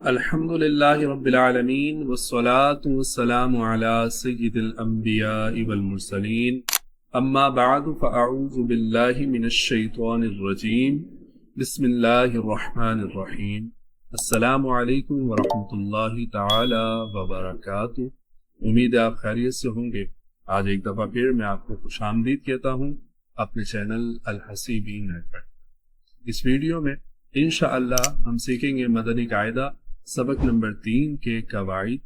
الحمدللہ رب العالمین والصلاة والسلام علی سید الانبیاء والمرسلین اما بعد فاعوذ باللہ من الشیطان الرجیم بسم اللہ الرحمن الرحیم السلام علیکم ورحمۃ اللہ تعالی وبرکاتہ۔ امید ہے آپ خیریت سے ہوں گے۔ آج ایک دفعہ پھر میں آپ کو خوش آمدید کہتا ہوں اپنے چینل الحسیبی نیٹ پر۔ اس ویڈیو میں انشاءاللہ ہم سیکھیں گے مدنی قاعدہ سبق نمبر 3 کے قواعد،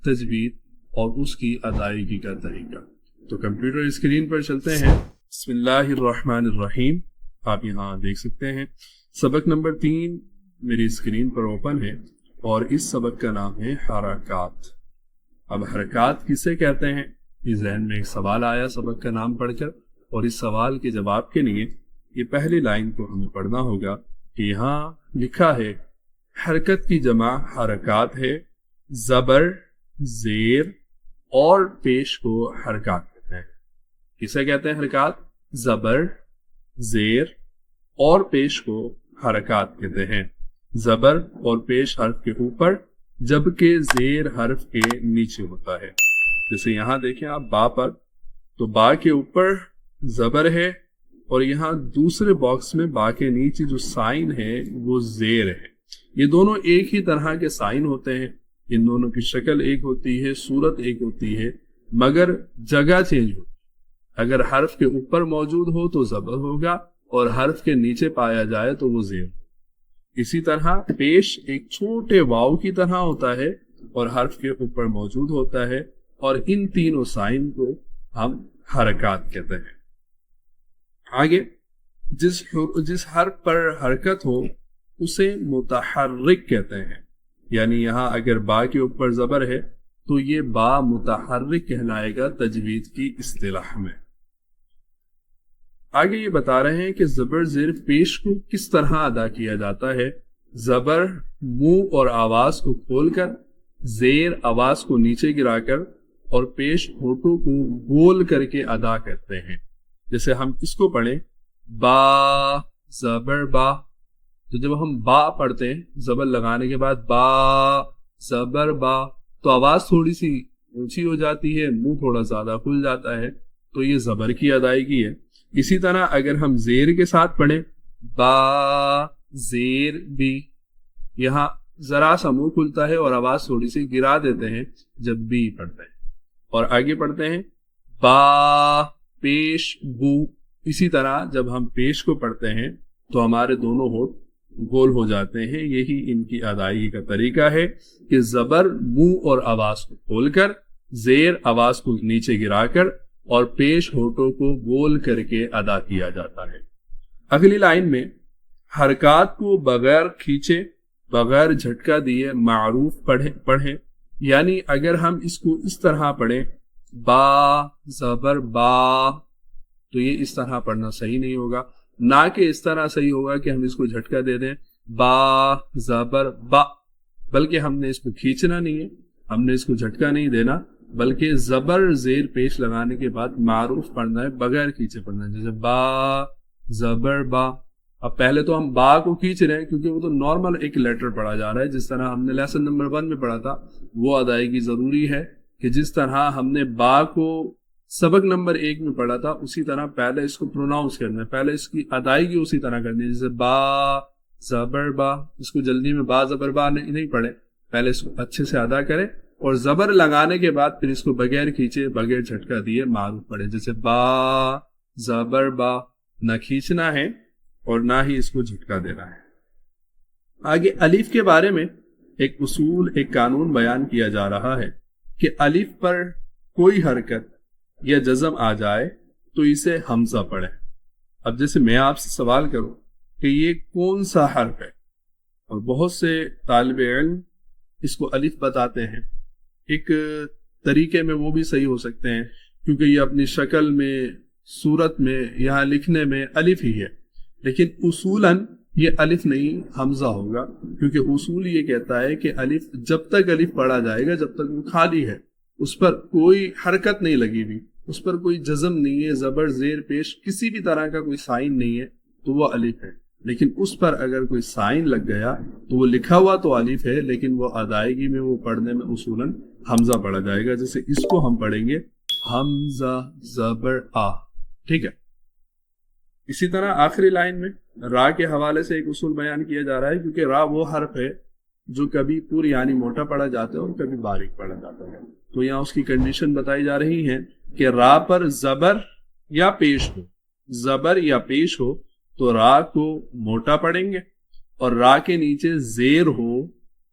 تجوید اور اس کی ادائیگی کا طریقہ۔ تو کمپیوٹر اسکرین پر چلتے ہیں۔ بسم اللہ الرحمن الرحیم۔ آپ یہاں دیکھ سکتے ہیں سبق نمبر 3 میری اسکرین پر اوپن ہے اور اس سبق کا نام ہے حرکات۔ اب حرکات کسے کہتے ہیں؟ اس ذہن میں ایک سوال آیا سبق کا نام پڑھ کر، اور اس سوال کے جواب کے لیے یہ پہلی لائن کو ہمیں پڑھنا ہوگا کہ یہاں لکھا ہے حرکت کی جمع حرکات ہے، زبر، زیر اور پیش کو حرکات کہتے ہیں۔ کسے کہتے ہیں حرکات؟ زبر، زیر اور پیش کو حرکات کہتے ہیں۔ زبر اور پیش حرف کے اوپر جبکہ زیر حرف کے نیچے ہوتا ہے۔ جیسے یہاں دیکھیں آپ با پر، تو با کے اوپر زبر ہے اور یہاں دوسرے باکس میں با کے نیچے جو سائن ہے وہ زیر ہے۔ یہ دونوں ایک ہی طرح کے سائن ہوتے ہیں، ان دونوں کی شکل ایک ہوتی ہے، صورت ایک ہوتی ہے، مگر جگہ چینج ہوتی ہے۔ اگر حرف کے اوپر موجود ہو تو زبر ہوگا اور حرف کے نیچے پایا جائے تو وہ زیر۔ اسی طرح پیش ایک چھوٹے واو کی طرح ہوتا ہے اور حرف کے اوپر موجود ہوتا ہے، اور ان تینوں سائن کو ہم حرکات کہتے ہیں۔ آگے جس حرف پر حرکت ہو اسے متحرک کہتے ہیں، یعنی یہاں اگر با کے اوپر زبر ہے تو یہ با متحرک کہلائے گا تجوید کی اصطلاح میں۔ آگے یہ بتا رہے ہیں کہ زبر زیر پیش کو کس طرح ادا کیا جاتا ہے۔ زبر منہ اور آواز کو کھول کر، زیر آواز کو نیچے گرا کر اور پیش ہونٹوں کو گول کر کے ادا کرتے ہیں۔ جیسے ہم اس کو پڑھیں با، زبر با، تو جب ہم با پڑھتے ہیں زبر لگانے کے بعد با زبر با، تو آواز تھوڑی سی اونچی ہو جاتی ہے، منہ تھوڑا زیادہ کھل جاتا ہے، تو یہ زبر کی ادائیگی ہے۔ اسی طرح اگر ہم زیر کے ساتھ پڑھیں با زیر بی، یہاں ذرا سا منہ کھلتا ہے اور آواز تھوڑی سی گرا دیتے ہیں جب بی پڑھتے ہیں۔ اور آگے پڑھتے ہیں با پیش بو، اسی طرح جب ہم پیش کو پڑھتے ہیں تو ہمارے دونوں ہونٹ گول ہو جاتے ہیں۔ یہی ان کی ادائیگی کا طریقہ ہے کہ زبر منہ اور آواز کو کھول کر، زیر آواز کو نیچے گرا کر اور پیش ہونٹوں کو گول کر کے ادا کیا جاتا ہے۔ اگلی لائن میں حرکات کو بغیر کھینچے، بغیر جھٹکا دیے معروف پڑھیں، یعنی اگر ہم اس کو اس طرح پڑھیں با زبر با، تو یہ اس طرح پڑھنا صحیح نہیں ہوگا، نہ کہ اس طرح صحیح ہوگا کہ ہم اس کو جھٹکا دے دیں با زبر با، بلکہ ہم نے اس کو کھینچنا نہیں ہے، ہم نے اس کو جھٹکا نہیں دینا، بلکہ زبر زیر پیش لگانے کے بعد معروف پڑھنا ہے، بغیر کھینچے پڑھنا ہے۔ جیسے با زبر با، اب پہلے تو ہم با کو کھینچ رہے ہیں کیونکہ وہ تو نارمل ایک لیٹر پڑھا جا رہا ہے، جس طرح ہم نے لیسن نمبر 1 میں پڑھا تھا، وہ ادائیگی ضروری ہے کہ جس طرح ہم نے با کو سبق نمبر 1 میں پڑھا تھا اسی طرح پہلے اس کو پروناؤنس کرنا ہے، پہلے اس کی ادائیگی اسی طرح کرنی ہے۔ جیسے با زبر با، اس کو جلدی میں با زبر با نہیں پڑھے، پہلے اس کو اچھے سے ادا کرے اور زبر لگانے کے بعد پھر اس کو بغیر کھینچے، بغیر جھٹکا دیے معروف پڑھے۔ جیسے با زبر با، نہ کھینچنا ہے اور نہ ہی اس کو جھٹکا دینا ہے۔ آگے الف کے بارے میں ایک اصول، ایک قانون بیان کیا جا رہا ہے کہ الف پر کوئی حرکت یا جزم آ جائے تو اسے حمزہ پڑھیں۔ اب جیسے میں آپ سے سوال کروں کہ یہ کون سا حرف ہے، اور بہت سے طالب علم اس کو الف بتاتے ہیں، ایک طریقے میں وہ بھی صحیح ہو سکتے ہیں کیونکہ یہ اپنی شکل میں، صورت میں، یہاں لکھنے میں الف ہی ہے، لیکن اصولاً یہ الف نہیں حمزہ ہوگا، کیونکہ اصول یہ کہتا ہے کہ الف جب تک الف پڑھا جائے گا جب تک وہ خالی ہے، اس پر کوئی حرکت نہیں لگی ہوئی، اس پر کوئی جزم نہیں ہے، زبر زیر پیش کسی بھی طرح کا کوئی سائن نہیں ہے، تو وہ الف ہے۔ لیکن اس پر اگر کوئی سائن لگ گیا تو وہ لکھا ہوا تو الف ہے لیکن وہ ادائیگی میں وہ پڑھنے میں اصولاً حمزہ پڑھا جائے گا. جیسے اس کو ہم پڑھیں گے حمزہ زبر آ. ٹھیک ہے. اسی طرح آخری لائن میں را کے حوالے سے ایک اصول بیان کیا جا رہا ہے کیونکہ را وہ حرف ہے جو کبھی پوری یعنی موٹا پڑھا جاتا ہے اور کبھی باریک پڑھا جاتا ہے. تو یہاں اس کی کنڈیشن بتائی جا رہی ہے کہ را پر زبر یا پیش ہو, زبر یا پیش ہو تو را کو موٹا پڑھیں گے, اور را کے نیچے زیر ہو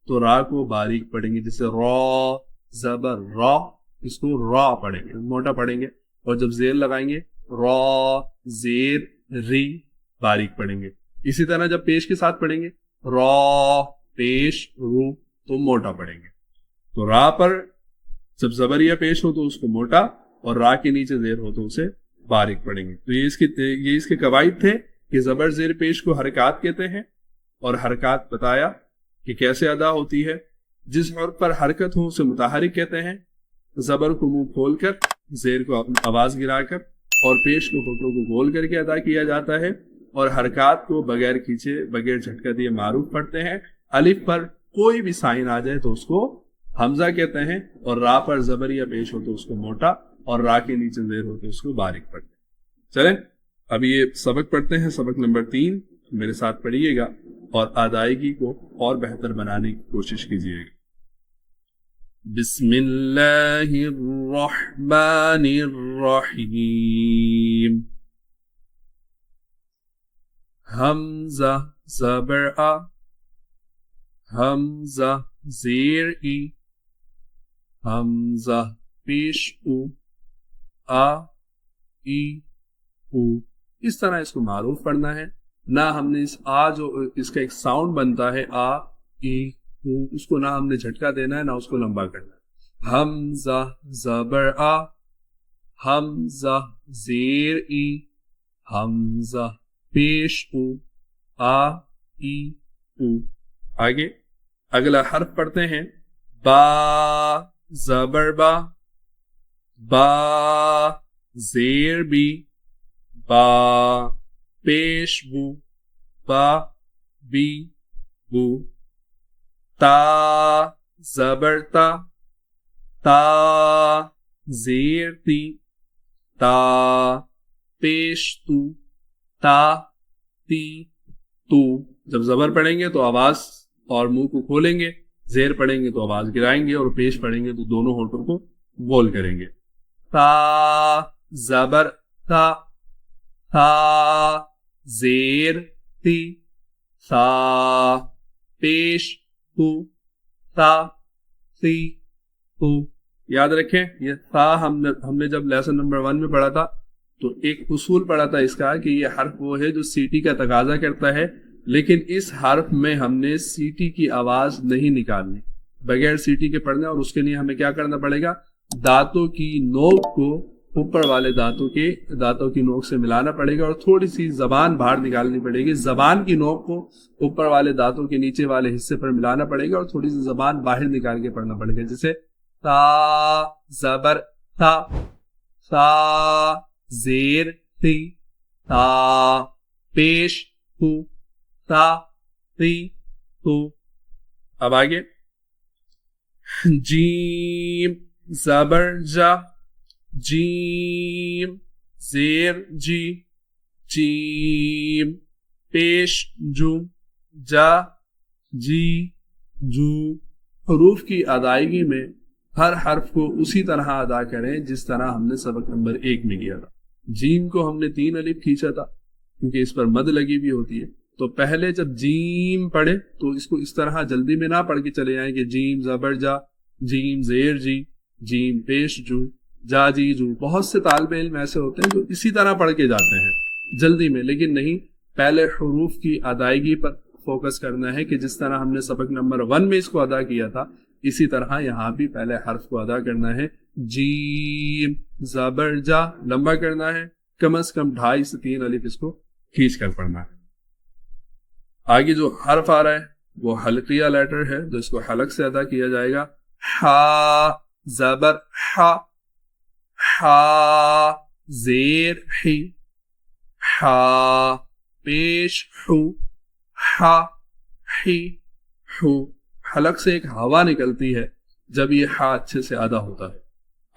تو را کو باریک پڑھیں گے. جیسے را زبر را, اس کو را پڑھیں گے, موٹا پڑھیں گے, اور جب زیر لگائیں گے را زیر ری باریک پڑھیں گے. اسی طرح جب پیش کے ساتھ پڑھیں گے را پیش رو تو موٹا پڑھیں گے. تو را پر جب زبر یا پیش ہو تو اس کو موٹا, اور را کے نیچے زیر ہو تو اسے باریک پڑھیں گے. تو یہ اس کے قواعد تھے کہ زبر زیر پیش کو حرکات کہتے ہیں, اور حرکات بتایا کہ کیسے ادا ہوتی ہے. جس حرف پر حرکت ہو اسے متحرک کہتے ہیں. زبر کو منہ کھول کر, زیر کو آواز گرا کر, اور پیش کو ہوٹوں کو گول کر کے ادا کیا جاتا ہے, اور حرکات کو بغیر کھینچے بغیر جھٹکا دیے معروف پڑھتے ہیں. الف پر کوئی بھی سائن آ جائے تو اس کو حمزہ کہتے ہیں, اور را پر زبر یا پیش ہو تو اس کو موٹا, اور را کے نیچے زیر ہو تو اس کو باریک پڑھتے ہیں. چلیں اب یہ سبق پڑھتے ہیں, سبق نمبر 3. میرے ساتھ پڑھیے گا اور ادائیگی کو اور بہتر بنانے کی کوشش کیجیے گا. بسم اللہ الرحمن الرحیم. حمزہ زبر آ, حمزہ زیر ای, حمزہ پیش او, آ ای او. اس طرح اس کو معروف پڑھنا ہے. نہ ہم نے اس آ جو اس کا ایک ساؤنڈ بنتا ہے آ ای او, اس کو نہ ہم نے جھٹکا دینا ہے نہ اس کو لمبا کرنا ہے. حمزہ زبر آ, حمزہ زیر ای, حمزہ پیش او, آ ای او. آگے اگلا حرف پڑھتے ہیں با زبر با, با زیر بی, با پیش بو, با بی بو. تا زبر تا, تا زیر تی, تا پیش تو, تا تی تو. جب زبر پڑھیں گے تو آواز اور منہ کو کھولیں گے, زیر پڑھیں گے تو آواز گرائیں گے, اور پیش پڑھیں گے تو دونوں ہونٹوں کو گول کریں گے. تا زبر تا, تا زیر تی, تا پیش تو, تا تی تو. یاد رکھیں یہ تا ہم نے جب لیسن نمبر 1 میں پڑھا تھا تو ایک اصول پڑھا تھا اس کا کہ یہ حرف وہ ہے جو سیٹی کا تقاضا کرتا ہے, لیکن اس حرف میں ہم نے سیٹی کی آواز نہیں نکالنی, بغیر سیٹی کے پڑھنا. اور اس کے لیے ہمیں کیا کرنا پڑے گا, دانتوں کی نوک کو اوپر والے دانتوں کی نوک سے ملانا پڑے گا, اور تھوڑی سی زبان باہر نکالنی پڑے گی. زبان کی نوک کو اوپر والے دانتوں کے نیچے والے حصے پر ملانا پڑے گا, اور تھوڑی سی زبان باہر نکال کے پڑھنا پڑے گا. جیسے تا زبر تا, تا زیر تی, تا پیش تو, تا تی تو. اب آگے جیم زبر جا, جیم زیر جی, جیم پیش جو, جا جی جو. حروف کی ادائیگی میں ہر حرف کو اسی طرح ادا کریں جس طرح ہم نے سبق نمبر 1 میں کیا تھا. جیم کو ہم نے 3 الف کھینچا تھا کیونکہ اس پر مد لگی بھی ہوتی ہے. تو پہلے جب جیم پڑھے تو اس کو اس طرح جلدی میں نہ پڑھ کے چلے جائیں کہ جیم زبر جا, جیم زیر جی, جیم پیش جو, جا جی جو. بہت سے طالب علم ایسے ہوتے ہیں جو اسی طرح پڑھ کے جاتے ہیں جلدی میں, لیکن نہیں, پہلے حروف کی ادائیگی پر فوکس کرنا ہے کہ جس طرح ہم نے سبق نمبر 1 میں اس کو ادا کیا تھا اسی طرح یہاں بھی پہلے حرف کو ادا کرنا ہے. جیم زبر جا لمبا کرنا ہے, کم از کم 2.5 سے 3 الف اس کو کھینچ کر پڑھنا ہے. آگے جو حرف آ رہا ہے وہ حلقیہ لیٹر ہے, جو اس کو حلق سے ادا کیا جائے گا. ہا زبر ہا, ہا زیر ہی, ہا پیش ہو ہا ہی ہو حلق سے ایک ہوا نکلتی ہے جب یہ ہا اچھے سے ادا ہوتا ہے.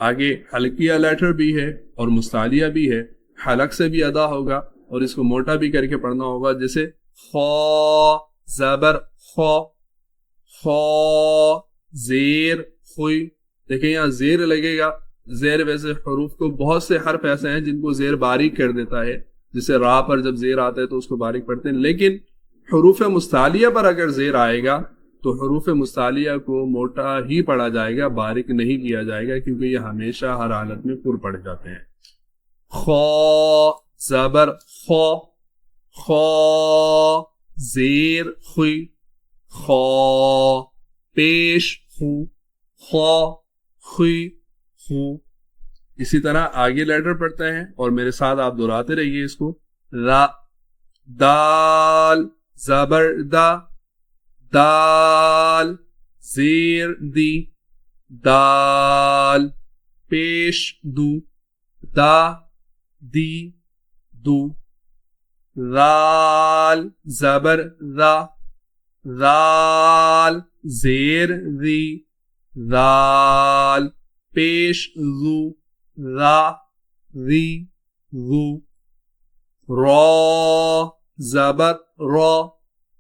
آگے حلقیہ لیٹر بھی ہے اور مستعلیہ بھی ہے, حلق سے بھی ادا ہوگا اور اس کو موٹا بھی کر کے پڑھنا ہوگا, جیسے خو زبر خو خو زیر خوئی. دیکھیں یہاں زیر لگے گا, زیر ویسے حروف کو بہت سے حرف ایسے ہیں جن کو زیر باریک کر دیتا ہے, جیسے را پر جب زیر آتا ہے تو اس کو باریک پڑھتے ہیں, لیکن حروف مستعلیہ پر اگر زیر آئے گا تو حروف مستعلیہ کو موٹا ہی پڑھا جائے گا, باریک نہیں کیا جائے گا, کیونکہ یہ ہمیشہ ہر حالت میں پر پڑھے جاتے ہیں. خو زبر خو خو زیر خوئی خو پیش خو خو خوئی خو. اسی طرح آگے لیٹر پڑھتے ہیں اور میرے ساتھ آپ دہراتے رہیے اس کو. را دال زبر دا دال زیر دی دال پیش دو دا دی دو. رال زبر را رال زیر ری رال پیش رو را ری رو. را زبر را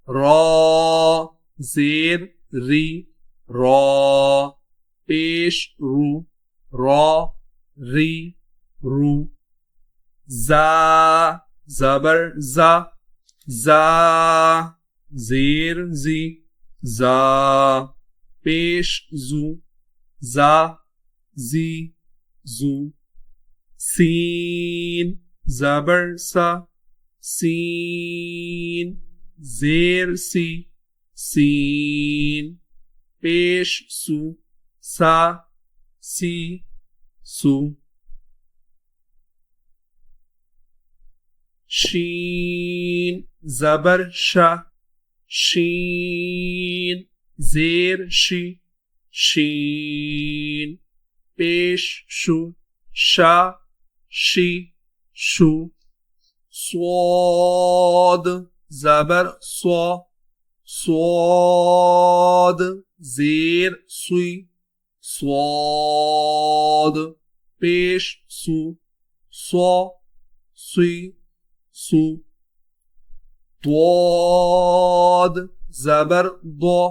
را زیر ری را پیش رو را ری رو. زا زبر زا زا زیر زی زا پیش زو زا زی زو. سین زبر سا سین زیر سی سین پیش سو سا سی سو. شین زبر شا شین زیر شی شین پیش شو شا شی شو. صاد زبر صا صاد زیر سوی صاد پیش سو صا سوی سو. ضاد زبر ضا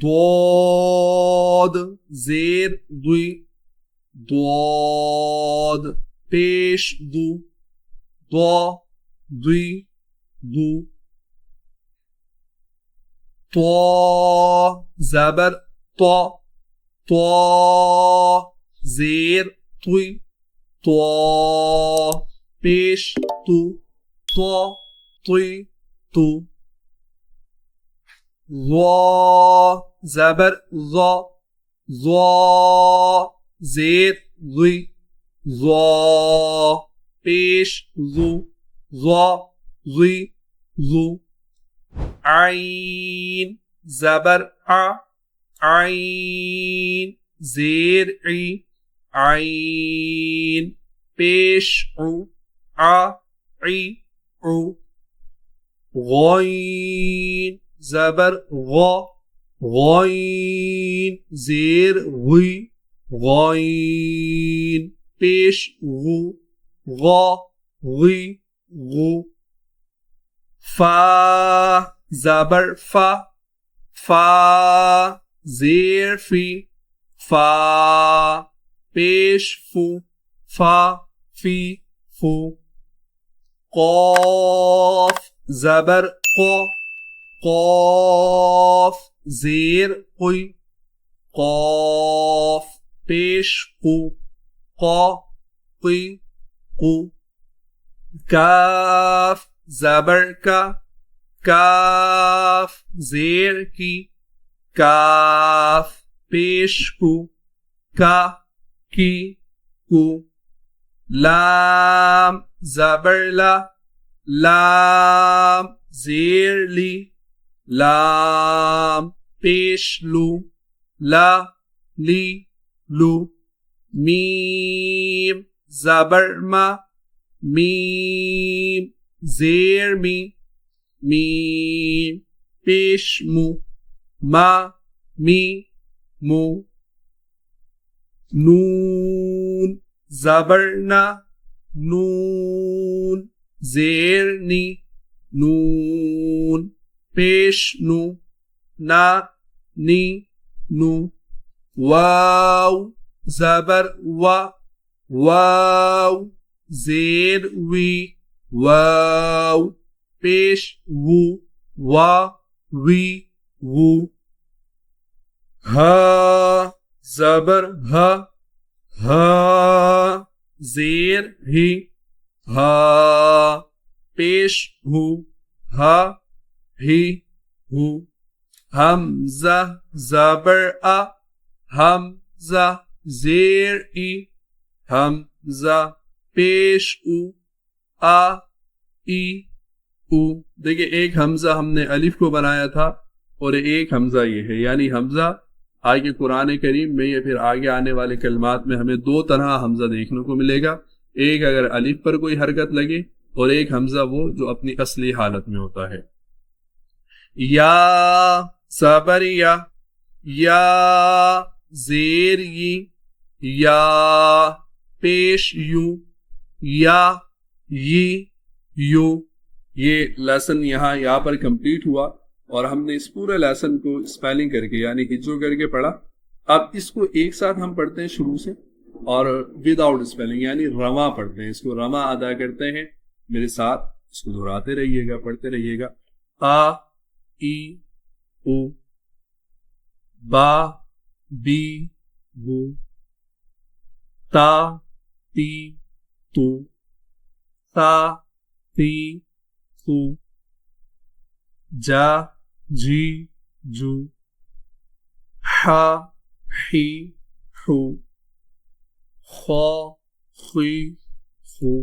ضاد زیر دوی ضاد پیش دو ضا دوی دو. طا زبر طا طا زیر توی طا پیش تو طا توی تو. ظا زبر ظا ظا زیر ظی ظا پیش ظو ظا ظی ظو. عین زبر ع عین زیر عی عین پیش عو ع عی عو. غین زبر غا غین زیر غی غین پیش غو غا غی غو. فا زبر فا فا زیر فی فا پیش فو فا فی فو. قاف زبر قا قاف زیر قی قاف پیش قو قا قی قو. کاف زبر کا کاف زیر کی کاف پیش کو کا کی کو. لام زبر لا لام زیر لی لام پیش لو لا لی لو. میم زبر ما میم زیر می میم پیش مو ما می مو نون زبر نا نون زیر نی نون پیش نو نا نی نو واو زبر و واو زیر وی واو پیش وو وا وی وو ہا زبر ہا ہا زیر ہی ہا پیش ہو ہا ہی ہو حمزہ زبر ا حمزہ زیر ای حمزہ پیش او آ ای او دیکھیں ایک حمزہ ہم نے الف کو بنایا تھا اور ایک حمزہ یہ ہے، یعنی حمزہ آگے قرآن کریم میں یا پھر آگے آنے والے کلمات میں ہمیں دو طرح حمزہ دیکھنے کو ملے گا، ایک اگر الف پر کوئی حرکت لگے اور ایک حمزہ وہ جو اپنی اصلی حالت میں ہوتا ہے۔ یا صبر یا زیر یا پیش یوں یا یوں یہ لیسن یہاں پر کمپلیٹ ہوا اور ہم نے اس پورے لیسن کو اسپیلنگ کر کے یعنی ہجو کر کے پڑھا۔ اب اس کو ایک ساتھ ہم پڑھتے ہیں شروع سے اور وداؤٹ اسپیلنگ یعنی رواں پڑھتے ہیں، اس کو رواں ادا کرتے ہیں، میرے ساتھ اس کو دہراتے رہیے گا، پڑھتے رہیے گا۔ آ ای او با بی بو تا تی تو تا تی تو جا جی جو ہا ہی ہو خو خی خو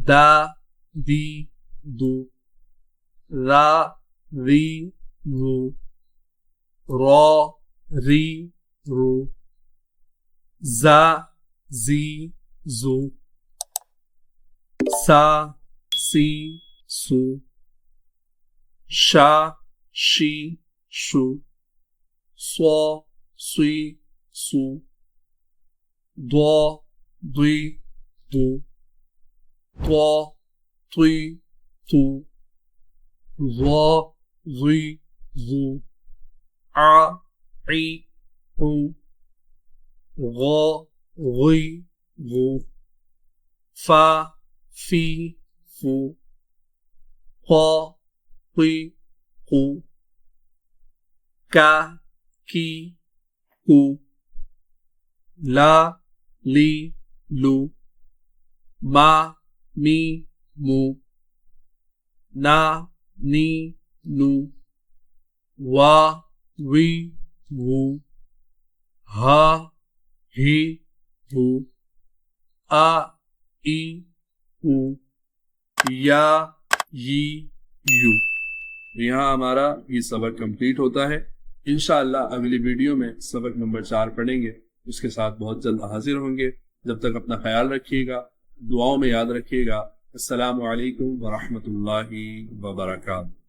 دا دی دو را ری رو را ری رو زا زی زو سا سی سو شا شی شو سو سوی سو دو دوی دو تو توی تو ظا ظی ظو ع عی عو غا غی غو فا فی فو قا قی قو کا کی کو لا لی لو ما می مو نا نی نو وا وی وو ہا ہی ہو آ ای او یا یی یو۔ یہاں ہمارا یہ سبق کمپلیٹ ہوتا ہے۔ انشاءاللہ اگلی ویڈیو میں سبق نمبر 4 پڑھیں گے، اس کے ساتھ بہت جلد حاضر ہوں گے۔ جب تک اپنا خیال رکھیے گا، دعاؤں میں یاد رکھیے گا۔ السلام علیکم ورحمۃ اللہ وبرکاتہ۔